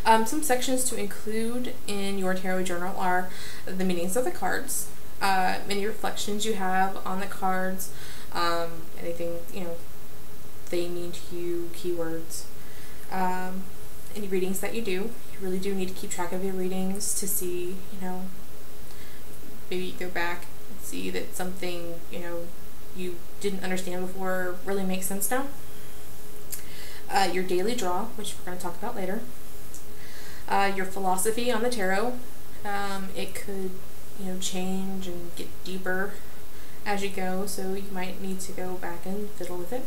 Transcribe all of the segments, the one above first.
Some sections to include in your tarot journal are the meanings of the cards, any reflections you have on the cards, anything, they mean to you, keywords, any readings that you do. You really do need to keep track of your readings to see, maybe go back and see that something, you didn't understand before really makes sense now. Your daily draw, which we're going to talk about later. Your philosophy on the tarot. It could, change and get deeper as you go, so you might need to go back and fiddle with it.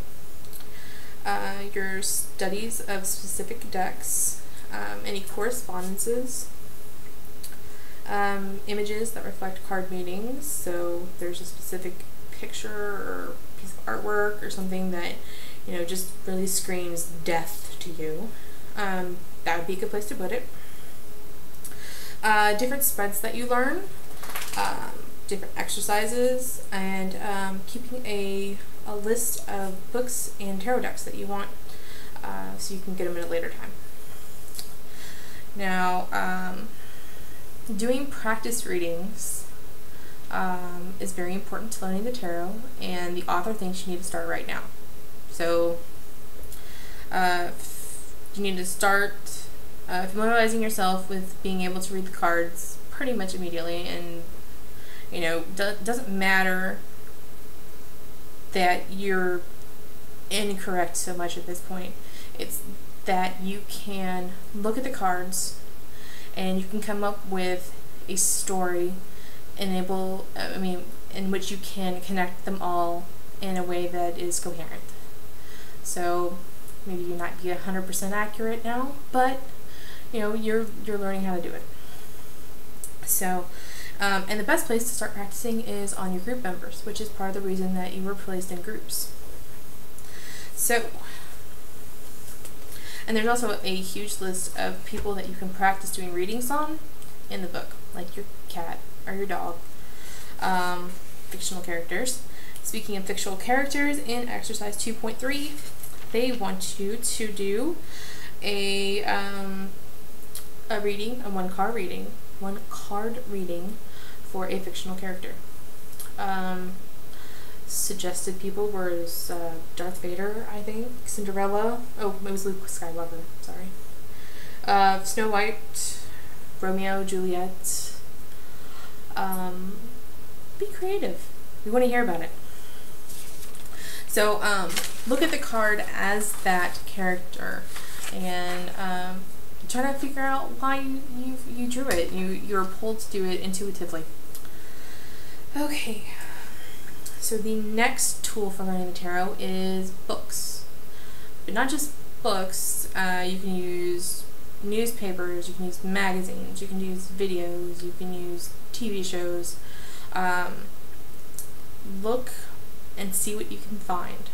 Your studies of specific decks, any correspondences, images that reflect card meanings, so there's a specific picture or piece of artwork or something that just really screams death to you, that would be a good place to put it. Different spreads that you learn, different exercises, and keeping a list of books and tarot decks that you want, so you can get them at a later time. Now, doing practice readings is very important to learning the tarot, and the author thinks you need to start right now. So you need to start familiarizing yourself with being able to read the cards pretty much immediately, and doesn't matter that you're incorrect so much at this point. It's that you can look at the cards and you can come up with a story in which you can connect them all in a way that is coherent. So maybe you might be 100% accurate now, but you're learning how to do it. So and the best place to start practicing is on your group members, which is part of the reason that you were placed in groups. So, and there's also a huge list of people that you can practice doing readings on in the book, like your cat or your dog, fictional characters. Speaking of fictional characters, in exercise 2.3, they want you to do a reading, a one card reading for a fictional character. Suggested people were Darth Vader, I think, Cinderella, it was Luke Skywalker, sorry, Snow White, Romeo, Juliet. Be creative. We want to hear about it. So look at the card as that character, and try to figure out why you drew it. You're pulled to do it intuitively. Okay, so the next tool for learning the tarot is books. But not just books, you can use newspapers, you can use magazines, you can use videos, you can use TV shows. Look and see what you can find.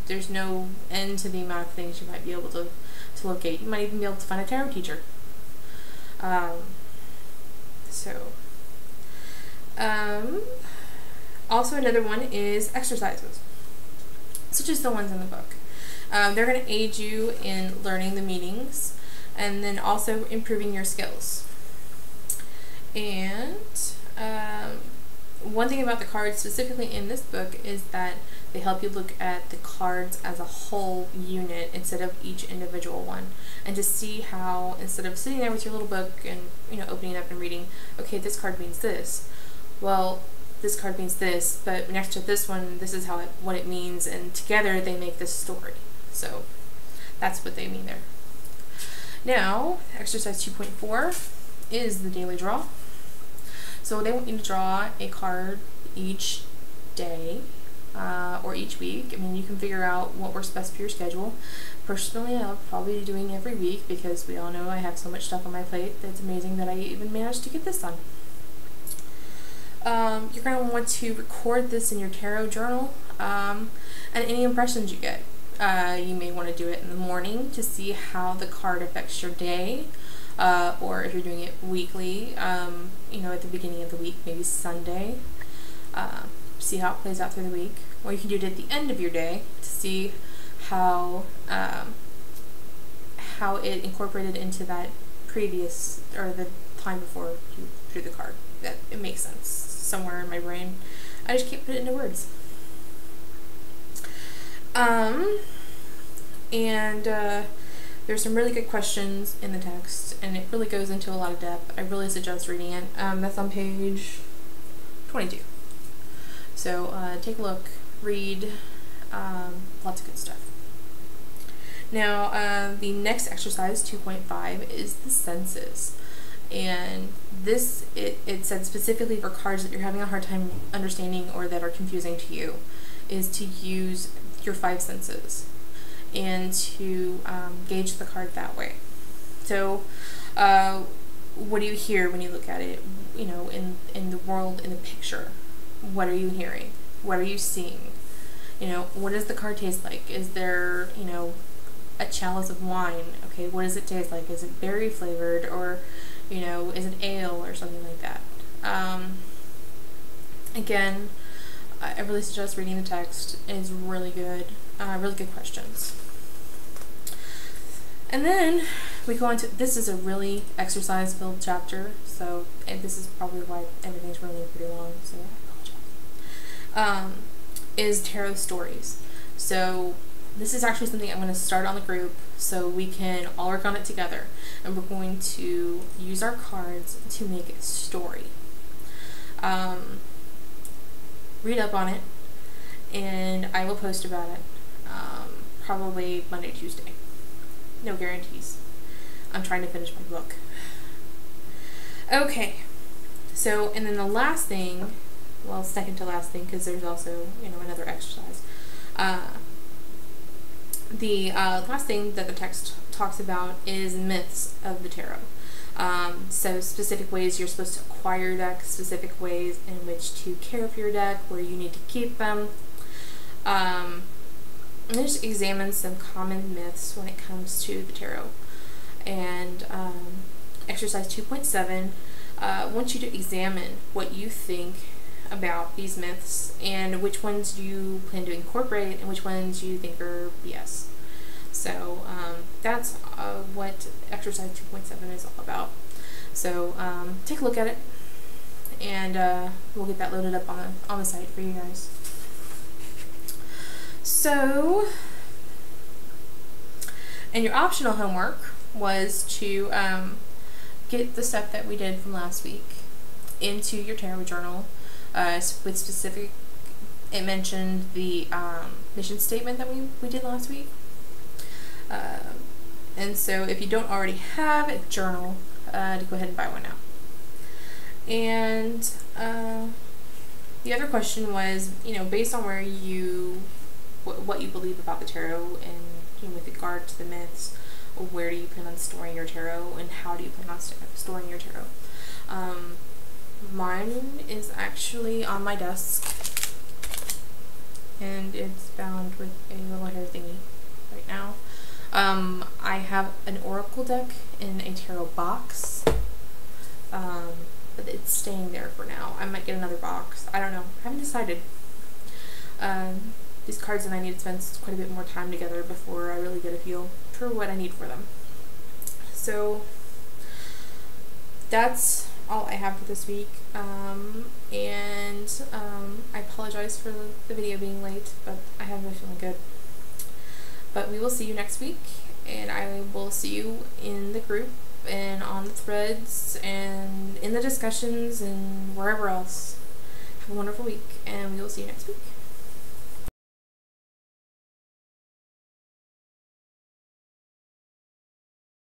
There's no end to the amount of things you might be able to locate. You might even be able to find a tarot teacher. Also another one is exercises, such as the ones in the book. They're going to aid you in learning the meanings and then also improving your skills. And one thing about the cards specifically in this book is that they help you look at the cards as a whole unit instead of each individual one, and to see how, instead of sitting there with your little book and opening it up and reading, okay, this card means this, well, this card means this, but next to this one, this is what it means, and together they make this story. So that's what they mean there. Now, exercise 2.4 is the daily draw. So they want you to draw a card each day or each week. You can figure out what works best for your schedule. Personally, I'll probably be doing every week because we all know I have so much stuff on my plate that's amazing that I even managed to get this done. You're going to want to record this in your tarot journal, and any impressions you get. You may want to do it in the morning to see how the card affects your day, or if you're doing it weekly, at the beginning of the week, maybe Sunday, see how it plays out through the week. Or you can do it at the end of your day to see how how it incorporated into that previous, or the time before you drew the card. That it makes sense somewhere in my brain. I just can't put it into words. There's some really good questions in the text, and it really goes into a lot of depth. I really suggest reading it. That's on page 22. So take a look, read, lots of good stuff. Now, the next exercise, 2.5, is the senses. And this, it said specifically for cards that you're having a hard time understanding or that are confusing to you, is to use your 5 senses and to gauge the card that way. So, what do you hear when you look at it, you know, in the world, in the picture? What are you hearing? What are you seeing? You know, what does the card taste like? Is there, you know, a chalice of wine? Okay, what does it taste like? Is it berry flavored, or, you know, is it ale or something like that? Again, I really suggest reading the text. It's really good. Really good questions. And then we go into, this is a really exercise-filled chapter, so, and this is probably why everything's running pretty long, so I apologize. Is tarot stories. So this is actually something I'm going to start on the group so we can all work on it together, and we're going to use our cards to make a story. Read up on it, and I will post about it probably Monday, Tuesday. No guarantees. I'm trying to finish my book. Okay, so, and then the last thing, well, second to last thing, because there's also, you know, another exercise. The last thing that the text talks about is myths of the tarot. So specific ways you're supposed to acquire your deck, specific ways in which to care for your deck, where you need to keep them. And just examine some common myths when it comes to the tarot. And exercise 2.7 wants you to examine what you think about these myths and which ones you plan to incorporate and which ones you think are BS. So that's what exercise 2.7 is all about. So take a look at it, and we'll get that loaded up on the site for you guys. So, and your optional homework was to get the stuff that we did from last week into your tarot journal with specific, it mentioned the mission statement that we did last week. And so if you don't already have a journal, to go ahead and buy one now. And the other question was, you know, based on where you, what you believe about the tarot, and, you know, with regard to the myths, where do you plan on storing your tarot, and how do you plan on storing your tarot? Mine is actually on my desk, and it's bound with a little hair thingy right now. I have an oracle deck in a tarot box, but it's staying there for now. I might get another box. I don't know. I haven't decided. These cards and I need to spend quite a bit more time together before I really get a feel for what I need for them. So that's all I have for this week. I apologize for the video being late, but I haven't been feeling good. But we will see you next week, and I will see you in the group and on the threads and in the discussions and wherever else. Have a wonderful week, and we will see you next week.